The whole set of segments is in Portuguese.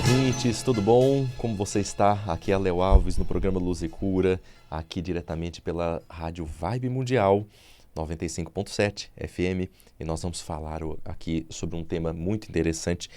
ouvintes, tudo bom? Como você está? Aqui é Léo Alves no programa Luz e Cura, aqui diretamente pela Rádio Vibe Mundial 95.7 FM, e nós vamos falar aqui sobre um tema muito interessante,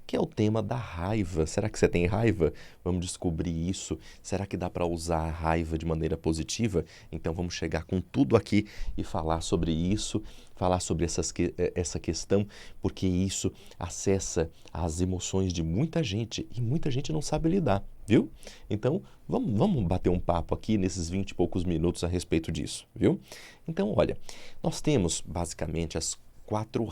que é o tema da raiva. Será que você tem raiva? Vamos descobrir isso. Será que dá para usar a raiva de maneira positiva? Então vamos chegar com tudo aqui e falar sobre isso, falar sobre essa questão, porque isso acessa as emoções de muita gente e muita gente não sabe lidar, viu? Então vamos bater um papo aqui nesses 20 e poucos minutos a respeito disso, viu? Então, olha, nós temos basicamente as quatro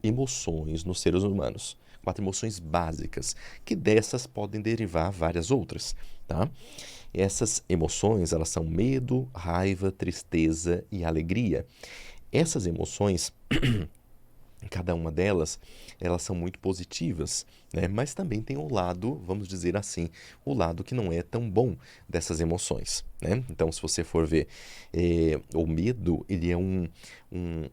emoções nos seres humanos. Quatro emoções básicas, que dessas podem derivar várias outras, tá? Essas emoções, elas são medo, raiva, tristeza e alegria. Essas emoções, cada uma delas, elas são muito positivas, né? Mas também tem o lado, vamos dizer assim, o lado que não é tão bom dessas emoções, né? Então, se você for ver, o medo, ele é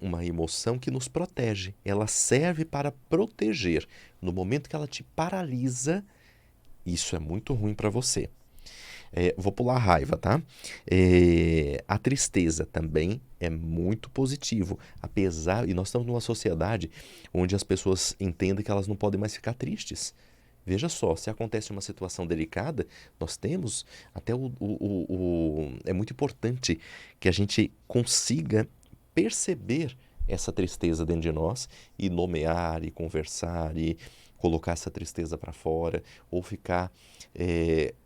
uma emoção que nos protege. Ela serve para proteger. No momento que ela te paralisa, isso é muito ruim para você. Vou pular a raiva, tá? A tristeza também é muito positivo, apesar, e nós estamos numa sociedade onde as pessoas entendem que elas não podem mais ficar tristes. Veja só, se acontece uma situação delicada, nós temos até é muito importante que a gente consiga perceber essa tristeza dentro de nós e nomear e conversar e colocar essa tristeza para fora, ou ficar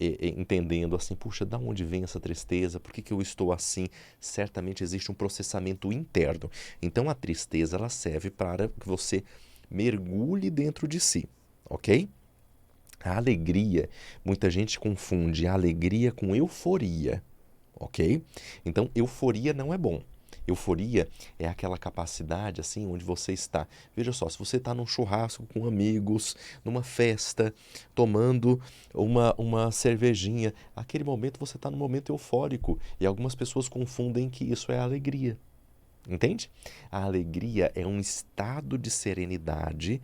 entendendo assim, puxa, da onde vem essa tristeza? Por que eu estou assim? Certamente existe um processamento interno. Então a tristeza, ela serve para que você mergulhe dentro de si, ok? A alegria, muita gente confunde a alegria com euforia, ok? Então, euforia não é bom. Euforia é aquela capacidade, assim, onde você está. Veja só, se você está num churrasco com amigos, numa festa, tomando uma cervejinha, aquele momento você está num momento eufórico. E algumas pessoas confundem que isso é alegria. Entende? A alegria é um estado de serenidade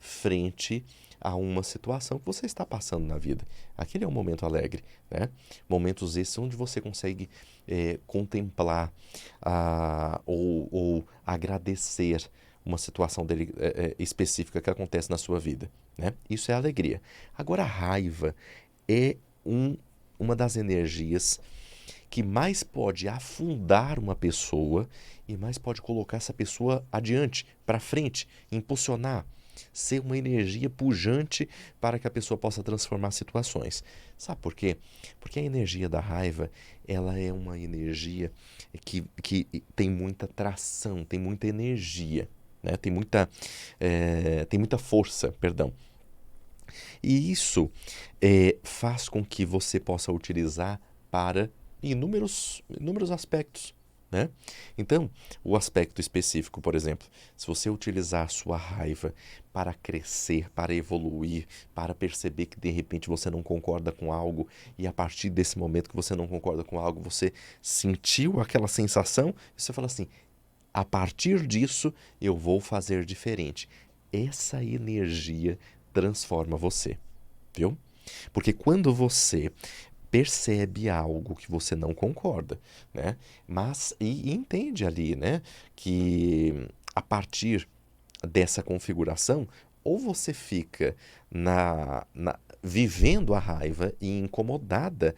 frente a uma situação que você está passando na vida. Aquele é um momento alegre, né? Momentos esses onde você consegue contemplar ou agradecer uma situação específica que acontece na sua vida, né? Isso é alegria. Agora, a raiva é uma das energias que mais pode afundar uma pessoa e mais pode colocar essa pessoa adiante, para frente, impulsionar, ser uma energia pujante para que a pessoa possa transformar situações. Sabe por quê? Porque a energia da raiva, ela é uma energia que tem muita tração, tem muita energia, né? Tem muita força, perdão. E isso faz com que você possa utilizar para inúmeros aspectos, né? Então, o aspecto específico, por exemplo, se você utilizar a sua raiva para crescer, para evoluir, para perceber que de repente você não concorda com algo e a partir desse momento que você não concorda com algo, você sentiu aquela sensação e você fala assim, a partir disso eu vou fazer diferente. Essa energia transforma você, viu? Porque quando você percebe algo que você não concorda, né? Mas e entende ali, né, que a partir dessa configuração, ou você fica vivendo a raiva e incomodado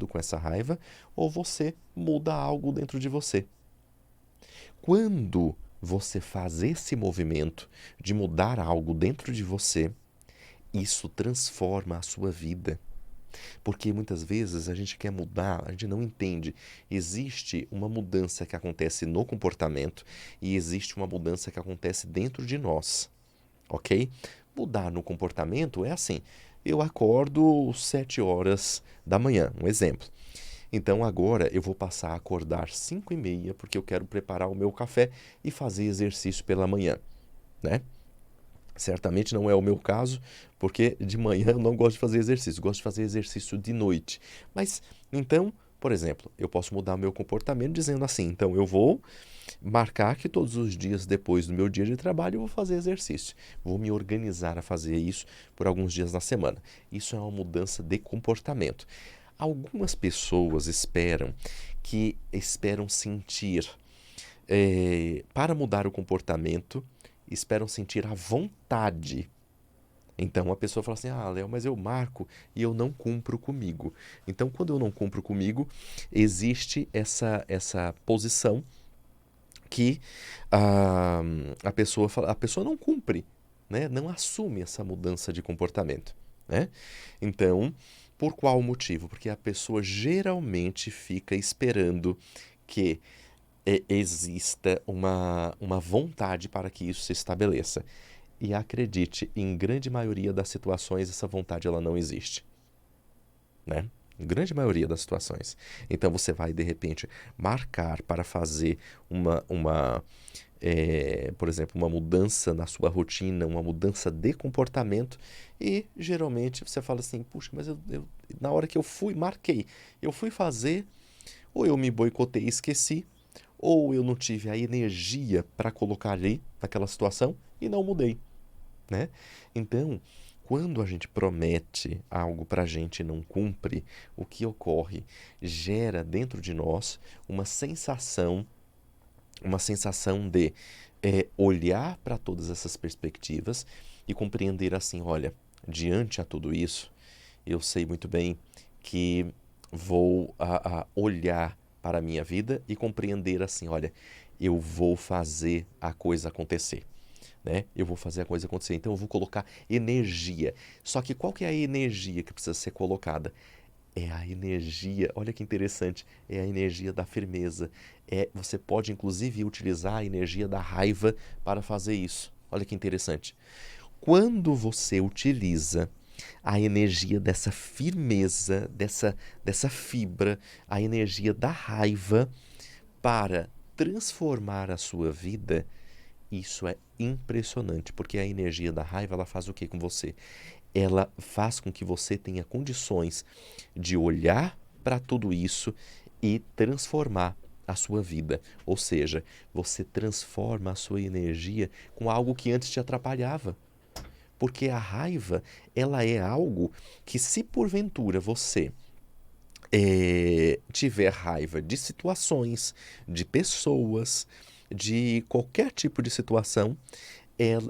com essa raiva, ou você muda algo dentro de você. Quando você faz esse movimento de mudar algo dentro de você, isso transforma a sua vida. Porque muitas vezes a gente quer mudar, a gente não entende. Existe uma mudança que acontece no comportamento e existe uma mudança que acontece dentro de nós, ok? Mudar no comportamento é assim, eu acordo 7 horas da manhã, um exemplo. Então agora eu vou passar a acordar 5h30 porque eu quero preparar o meu café e fazer exercício pela manhã, né? Certamente não é o meu caso, porque de manhã eu não gosto de fazer exercício, gosto de fazer exercício de noite. Mas então Por exemplo, eu posso mudar o meu comportamento dizendo assim, então eu vou marcar que todos os dias depois do meu dia de trabalho eu vou fazer exercício. Vou me organizar a fazer isso por alguns dias na semana. Isso é uma mudança de comportamento. Algumas pessoas esperam sentir, para mudar o comportamento, esperam sentir a vontade. Então a pessoa fala assim, Léo, mas eu marco e eu não cumpro comigo. Então quando eu não cumpro comigo, existe essa posição que a, a pessoa não cumpre, né? Não assume essa mudança de comportamento, né? Então, por qual motivo? Porque a pessoa geralmente fica esperando que exista uma vontade para que isso se estabeleça. E acredite, em grande maioria das situações, essa vontade ela não existe, né? Em grande maioria das situações. Então você vai, de repente, marcar para fazer por exemplo, uma mudança na sua rotina, uma mudança de comportamento, e geralmente você fala assim, puxa, mas na hora que eu marquei, eu fui fazer, ou eu me boicotei e esqueci, ou eu não tive a energia para colocar ali naquela situação e não mudei, né? Então, quando a gente promete algo para a gente e não cumpre, o que ocorre? Gera dentro de nós uma sensação de olhar para todas essas perspectivas e compreender assim, olha, diante a tudo isso, eu sei muito bem que vou olhar para a minha vida e compreender assim, olha, eu vou fazer a coisa acontecer, né? Eu vou fazer a coisa acontecer, então eu vou colocar energia. Só que qual que é a energia que precisa ser colocada? É a energia, olha que interessante, é a energia da firmeza. Você pode inclusive utilizar a energia da raiva para fazer isso. Olha que interessante. Quando você utiliza a energia dessa firmeza, dessa fibra, a energia da raiva para transformar a sua vida, isso é impressionante, porque a energia da raiva, ela faz o que com você? Ela faz com que você tenha condições de olhar para tudo isso e transformar a sua vida. Ou seja, você transforma a sua energia com algo que antes te atrapalhava. Porque a raiva, ela é algo que, se porventura você tiver raiva de situações, de pessoas, de qualquer tipo de situação,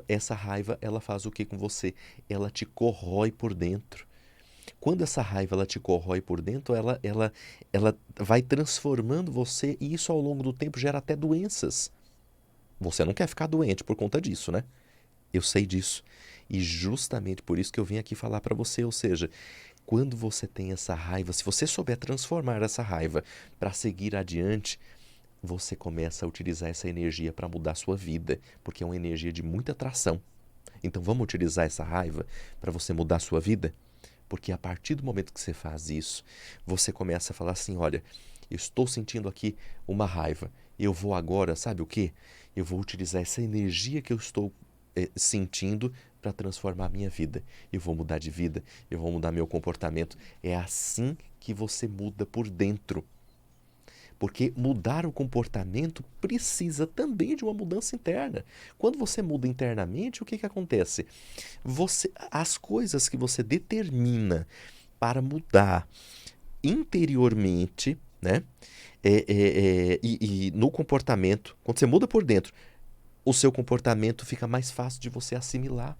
essa raiva, ela faz o que com você? Ela te corrói por dentro. Quando essa raiva ela te corrói por dentro, ela vai transformando você, e isso ao longo do tempo gera até doenças. Você não quer ficar doente por conta disso, né? Eu sei disso. E justamente por isso que eu vim aqui falar para você, ou seja, quando você tem essa raiva, se você souber transformar essa raiva para seguir adiante, você começa a utilizar essa energia para mudar a sua vida, porque é uma energia de muita atração. Então vamos utilizar essa raiva para você mudar a sua vida? Porque a partir do momento que você faz isso, você começa a falar assim, olha, eu estou sentindo aqui uma raiva, eu vou agora, sabe o quê? Eu vou utilizar essa energia que eu estou sentindo para transformar a minha vida. Eu vou mudar de vida, eu vou mudar meu comportamento. É assim que você muda por dentro. Porque mudar o comportamento precisa também de uma mudança interna. Quando você muda internamente, o que acontece? As coisas que você determina para mudar interiormente, né? E no comportamento, quando você muda por dentro, o seu comportamento fica mais fácil de você assimilar,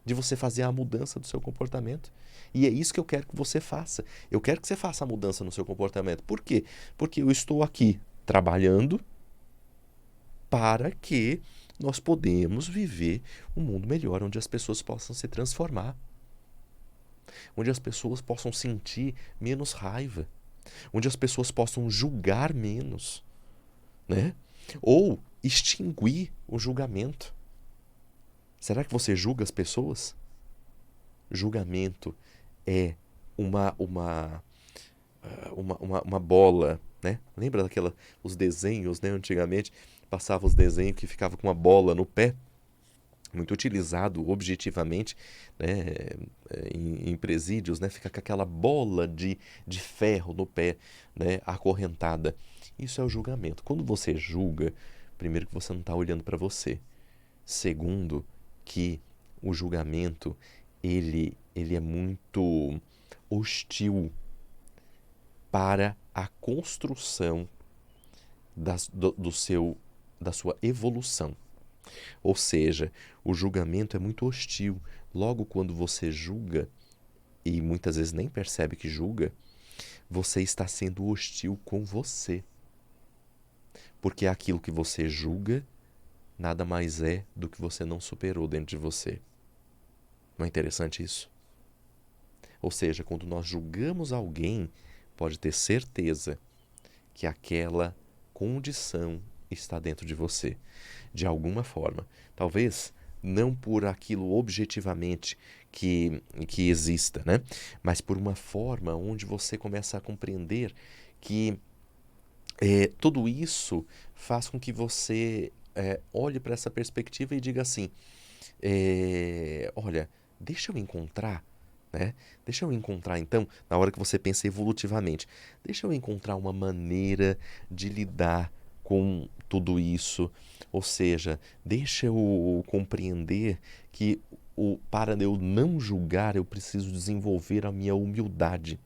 de você fazer a mudança do seu comportamento. E é isso que eu quero que você faça. Eu quero que você faça a mudança no seu comportamento. Por quê? Porque eu estou aqui trabalhando para que nós podemos viver um mundo melhor, onde as pessoas possam se transformar, onde as pessoas possam sentir menos raiva, onde as pessoas possam julgar menos, né? Ou extinguir o julgamento. Será que você julga as pessoas? Julgamento é uma bola, né? Lembra os desenhos, né? Antigamente passava os desenhos que ficava com uma bola no pé. muito utilizado objetivamente, né, em presídios, né, fica com aquela bola de ferro no pé, né, acorrentada. Isso é o julgamento. Quando você julga, primeiro que você não está olhando para você. Segundo, que o julgamento ele é muito hostil para a construção da sua evolução. Ou seja, o julgamento é muito hostil. Logo, quando você julga, e muitas vezes nem percebe que julga, você está sendo hostil com você. Porque aquilo que você julga nada mais é do que você não superou dentro de você. Não é interessante isso? Ou seja, quando nós julgamos alguém, pode ter certeza que aquela condição está dentro de você, de alguma forma. Talvez não por aquilo objetivamente que exista, né? Mas por uma forma onde você começa a compreender que tudo isso faz com que você olhe para essa perspectiva e diga assim, olha, deixa eu encontrar, né? Deixa eu encontrar, então, na hora que você pensa evolutivamente, deixa eu encontrar uma maneira de lidar com tudo isso. Ou seja, deixa eu compreender que para eu não julgar, eu preciso desenvolver a minha humildade.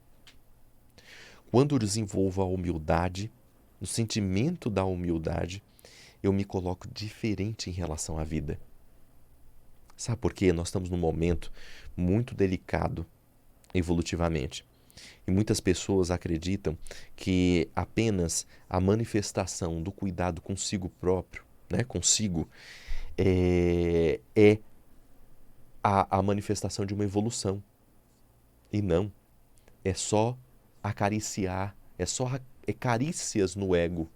Quando eu desenvolvo a humildade, no sentimento da humildade, eu me coloco diferente em relação à vida. Sabe por quê? Nós estamos num momento muito delicado evolutivamente. E muitas pessoas acreditam que apenas a manifestação do cuidado consigo próprio, né, consigo, é a manifestação de uma evolução. E não. É só acariciar, é carícias no ego.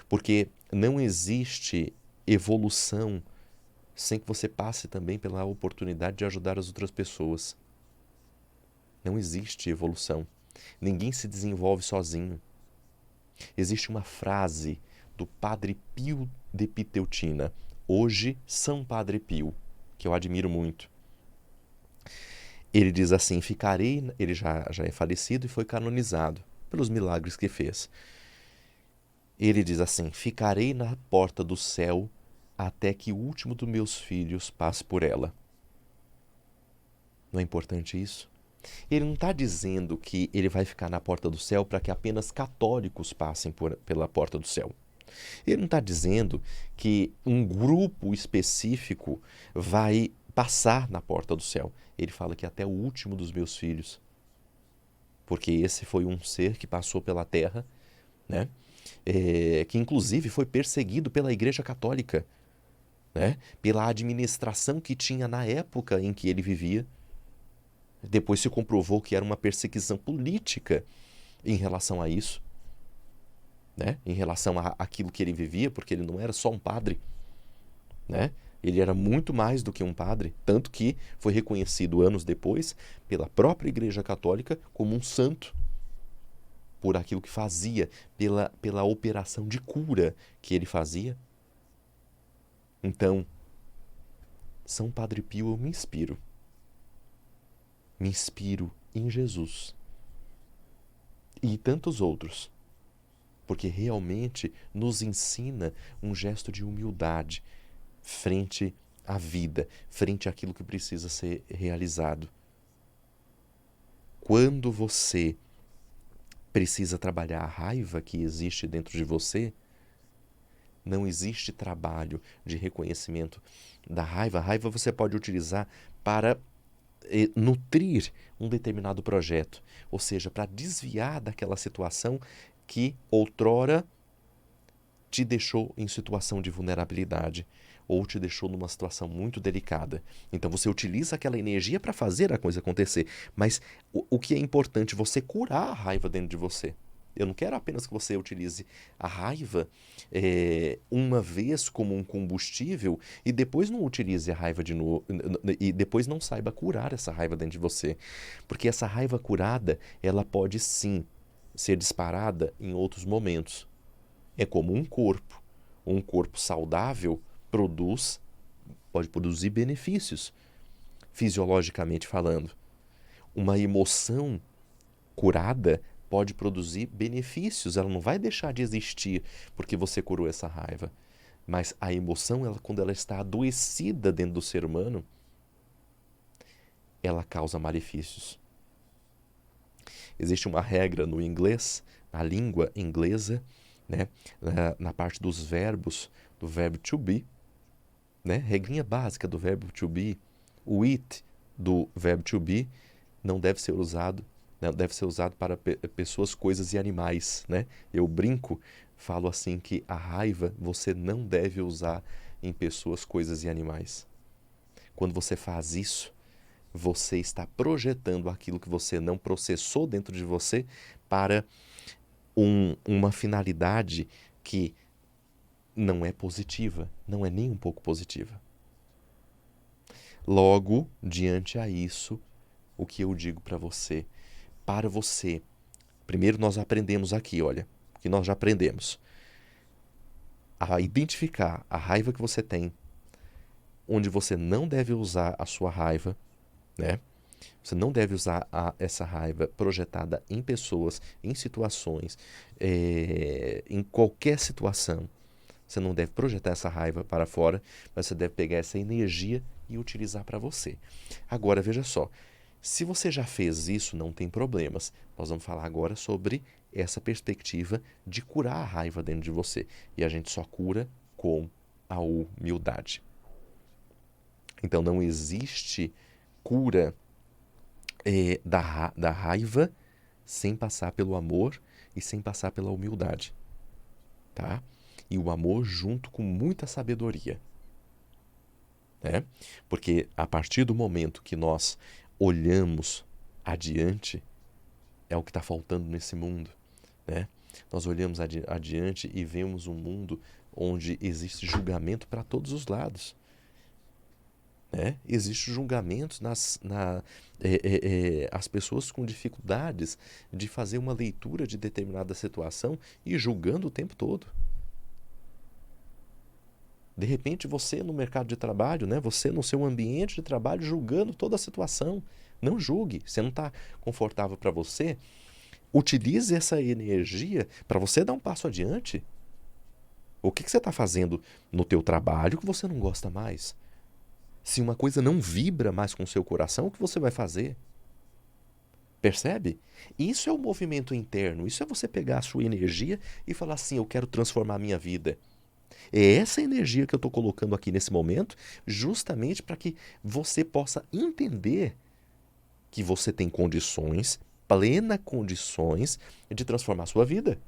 Porque não existe evolução sem que você passe também pela oportunidade de ajudar as outras pessoas. Não existe evolução. Ninguém se desenvolve sozinho. Existe uma frase do Padre Pio de Piteltina, hoje São Padre Pio, que eu admiro muito. Ele diz assim, ele já é falecido e foi canonizado pelos milagres que fez. Ele diz assim, ficarei na porta do céu até que o último dos meus filhos passe por ela. Não é importante isso? Ele não está dizendo que ele vai ficar na porta do céu para que apenas católicos passem pela porta do céu. Ele não está dizendo que um grupo específico vai passar na porta do céu. Ele fala que até o último dos meus filhos. Porque esse foi um ser que passou pela terra, né? Que inclusive foi perseguido pela Igreja Católica, né? Pela administração que tinha na época em que ele vivia. Depois se comprovou que era uma perseguição política em relação a isso, né? Em relação àquilo que ele vivia, porque ele não era só um padre, né? Ele era muito mais do que um padre, tanto que foi reconhecido anos depois pela própria Igreja Católica como um santo, por aquilo que fazia, pela operação de cura que ele fazia. Então, São Padre Pio eu me inspiro. Me inspiro em Jesus e tantos outros, porque realmente nos ensina um gesto de humildade frente à vida, frente àquilo que precisa ser realizado. Quando você precisa trabalhar a raiva que existe dentro de você, não existe trabalho de reconhecimento da raiva. A raiva você pode utilizar para nutrir um determinado projeto, ou seja, para desviar daquela situação que outrora te deixou em situação de vulnerabilidade ou te deixou numa situação muito delicada. Então você utiliza aquela energia para fazer a coisa acontecer, mas o que é importante, você curar a raiva dentro de você. Eu não quero apenas que você utilize a raiva uma vez como um combustível e depois não utilize a raiva de novo e depois não saiba curar essa raiva dentro de você. Porque essa raiva curada, ela pode sim ser disparada em outros momentos. É como um corpo. Um corpo saudável produz pode produzir benefícios, fisiologicamente falando. Uma emoção curada pode produzir benefícios, ela não vai deixar de existir porque você curou essa raiva. Mas a emoção, quando ela está adoecida dentro do ser humano, ela causa malefícios. Existe uma regra no inglês, na língua inglesa, né, na parte dos verbos, do verbo to be, né, regrinha básica do verbo to be, o it do verbo to be não deve ser usado, né, deve ser usado para pessoas, coisas e animais, né? Eu brinco, falo assim que a raiva você não deve usar em pessoas, coisas e animais. Quando você faz isso, você está projetando aquilo que você não processou dentro de você para uma finalidade que não é positiva, não é nem um pouco positiva. Logo, diante a isso, o que eu digo para você, primeiro nós aprendemos aqui, olha, o que nós já aprendemos, a identificar a raiva que você tem, onde você não deve usar a sua raiva, né? Você não deve usar essa raiva projetada em pessoas, em situações, em qualquer situação. Você não deve projetar essa raiva para fora, mas você deve pegar essa energia e utilizar para você. Agora, veja só, se você já fez isso, não tem problemas. Nós vamos falar agora sobre essa perspectiva de curar a raiva dentro de você. E a gente só cura com a humildade. Então, não existe cura da raiva sem passar pelo amor e sem passar pela humildade, tá? E o amor junto com muita sabedoria, né? Porque a partir do momento que nós olhamos adiante, é o que está faltando nesse mundo, né? Nós olhamos adiante e vemos um mundo onde existe julgamento para todos os lados. Existem julgamentos as pessoas com dificuldades de fazer uma leitura de determinada situação e julgando o tempo todo. De repente você no mercado de trabalho, né, você no seu ambiente de trabalho julgando toda a situação. Não julgue, você não está confortável para você. Utilize essa energia para você dar um passo adiante. O que você está fazendo no teu trabalho que você não gosta mais? Se uma coisa não vibra mais com o seu coração, o que você vai fazer? Percebe? Isso é o movimento interno, isso é você pegar a sua energia e falar assim, eu quero transformar a minha vida. É essa energia que eu estou colocando aqui nesse momento, justamente para que você possa entender que você tem condições, plenas condições, de transformar a sua vida.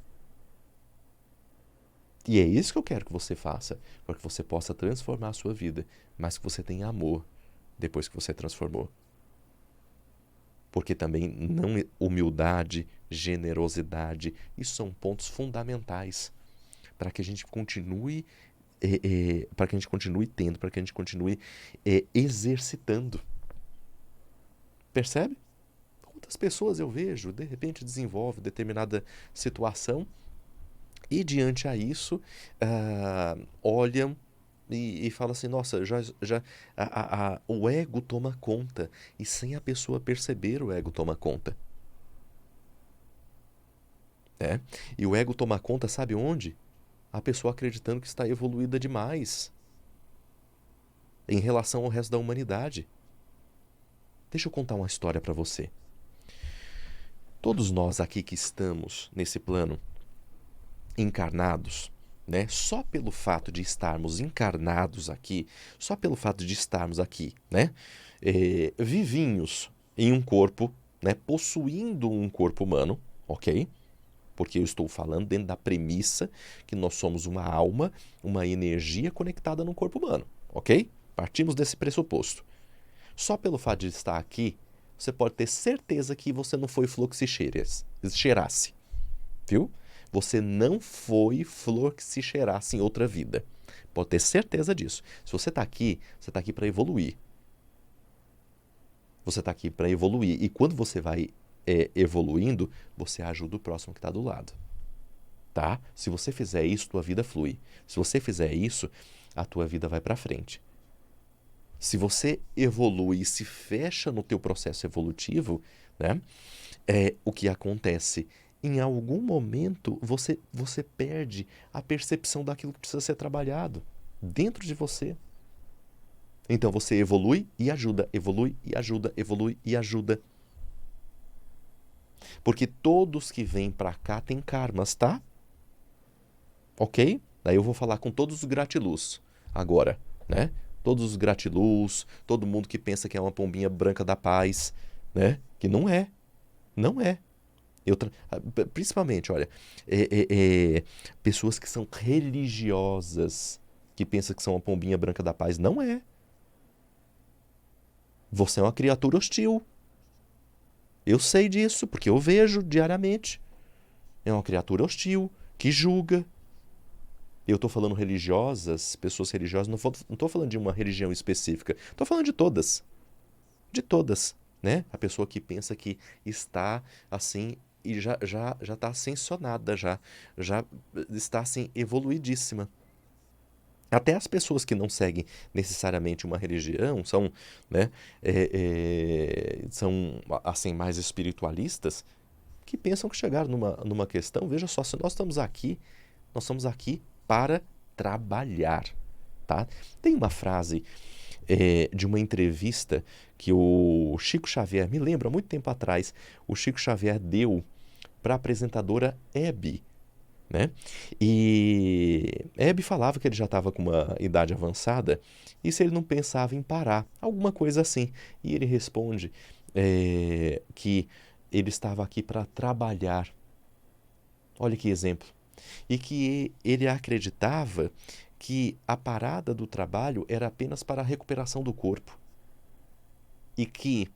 E é isso que eu quero que você faça, para que você possa transformar a sua vida, mas que você tenha amor depois que você transformou. Porque também humildade, generosidade, isso são pontos fundamentais para que a gente continue, para que a gente continue tendo, para que a gente continue exercitando. Percebe? Quantas pessoas eu vejo, de repente desenvolve determinada situação e diante a isso olham e falam assim, nossa, o ego toma conta. E sem a pessoa perceber, o ego toma conta. E o ego toma conta, sabe onde? A pessoa acreditando que está evoluída demais em relação ao resto da humanidade. Deixa eu contar uma história para você. Todos nós aqui que estamos nesse plano, encarnados, né? Só pelo fato de estarmos encarnados aqui, só pelo fato de estarmos aqui, né? Vivinhos em um corpo, né? Possuindo um corpo humano, ok? Porque eu estou falando dentro da premissa que nós somos uma alma, uma energia conectada no corpo humano, ok? Partimos desse pressuposto. Só pelo fato de estar aqui, você pode ter certeza que você não foi flor que se cheirasse, viu? Você não foi flor que se cheirasse em outra vida. Pode ter certeza disso. Se você está aqui para evoluir. Você está aqui para evoluir. E quando você vai evoluindo, você ajuda o próximo que está do lado. Tá? Se você fizer isso, tua vida flui. Se você fizer isso, a tua vida vai para frente. Se você evolui e se fecha no teu processo evolutivo, né, o que acontece? Em algum momento você perde a percepção daquilo que precisa ser trabalhado dentro de você. Então você evolui e ajuda, evolui e ajuda, evolui e ajuda. Porque todos que vêm pra cá têm karmas, tá? Ok? Daí eu vou falar com todos os gratiluz agora, né? Todos os gratiluz, todo mundo que pensa que é uma pombinha branca da paz, né? Que não é. Não é. Principalmente, olha, pessoas que são religiosas, que pensam que são uma pombinha branca da paz. Não é. Você é uma criatura hostil. Eu sei disso, porque eu vejo diariamente. É uma criatura hostil, que julga. Eu estou falando religiosas, pessoas religiosas, não estou falando de uma religião específica. Estou falando de todas. De todas, né? A pessoa que pensa que está assim e já está ascensionada, já está assim evoluidíssima. Até as pessoas que não seguem necessariamente uma religião são, né, são assim mais espiritualistas que pensam que chegaram numa questão. Veja só, se nós estamos aqui para trabalhar, tá? Tem uma frase de uma entrevista que o Chico Xavier, me lembra, há muito tempo atrás, o Chico Xavier deu para a apresentadora Hebe, né? E Hebe falava que ele já estava com uma idade avançada e se ele não pensava em parar, alguma coisa assim. E ele responde que ele estava aqui para trabalhar. Olha que exemplo. E que ele acreditava que a parada do trabalho era apenas para a recuperação do corpo. E que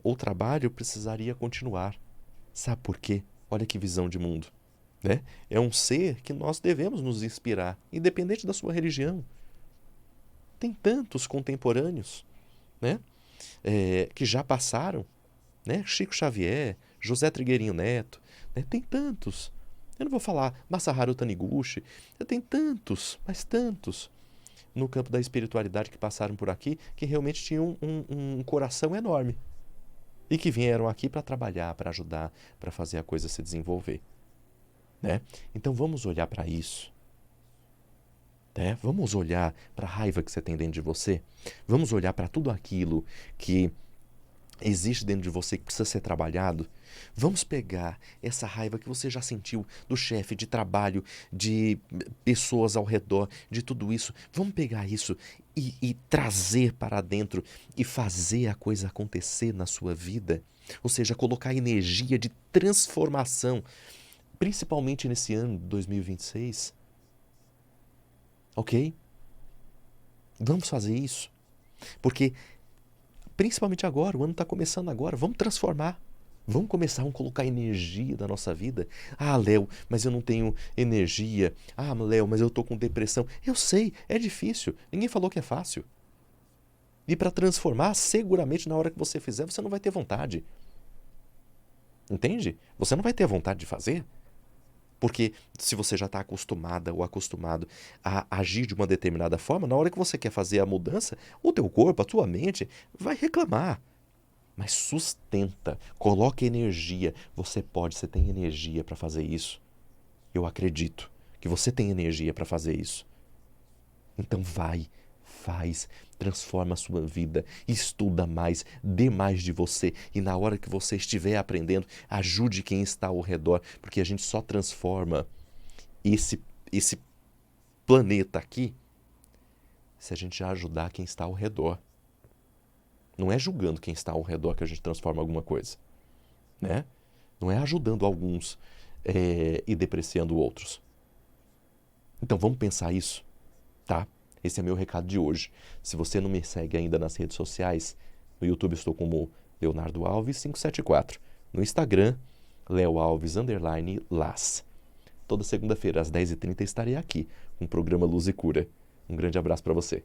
o trabalho precisaria continuar. Sabe por quê? Olha que visão de mundo. Né? É um ser que nós devemos nos inspirar, independente da sua religião. Tem tantos contemporâneos, né? Que já passaram, né? Chico Xavier, José Trigueirinho Neto, né? Tem tantos. Eu não vou falar Masaharu Taniguchi, tem tantos, mas tantos no campo da espiritualidade que passaram por aqui, que realmente tinham um coração enorme e que vieram aqui para trabalhar, para ajudar, para fazer a coisa se desenvolver. Né? Então vamos olhar para isso. Né? Vamos olhar para a raiva que você tem dentro de você. Vamos olhar para tudo aquilo que existe dentro de você que precisa ser trabalhado. Vamos pegar essa raiva que você já sentiu do chefe, de trabalho, de pessoas ao redor, de tudo isso. Vamos pegar isso e trazer para dentro e fazer a coisa acontecer na sua vida. Ou seja, colocar energia de transformação, principalmente nesse ano de 2026. Ok? Vamos fazer isso. Porque, principalmente agora, o ano está começando agora, vamos transformar. Vamos começar a colocar energia na nossa vida. Ah, Léo, mas eu não tenho energia. Ah, Léo, mas eu estou com depressão. Eu sei, é difícil. Ninguém falou que é fácil. E para transformar, seguramente na hora que você fizer, você não vai ter vontade. Entende? Você não vai ter vontade de fazer. Porque se você já está acostumada ou acostumado a agir de uma determinada forma, na hora que você quer fazer a mudança, o teu corpo, a tua mente, vai reclamar. Mas sustenta, coloca energia. Você tem energia para fazer isso. Eu acredito que você tem energia para fazer isso. Então vai, faz, transforma a sua vida, estuda mais, dê mais de você. E na hora que você estiver aprendendo, ajude quem está ao redor, porque a gente só transforma esse planeta aqui se a gente já ajudar quem está ao redor. Não é julgando quem está ao redor que a gente transforma alguma coisa, né? Não é ajudando alguns e depreciando outros. Então vamos pensar isso, tá? Esse é meu recado de hoje. Se você não me segue ainda nas redes sociais, no YouTube estou como Leonardo Alves 574. No Instagram, leoalves_las. Toda segunda-feira às 10h30 estarei aqui com o programa Luz e Cura. Um grande abraço para você.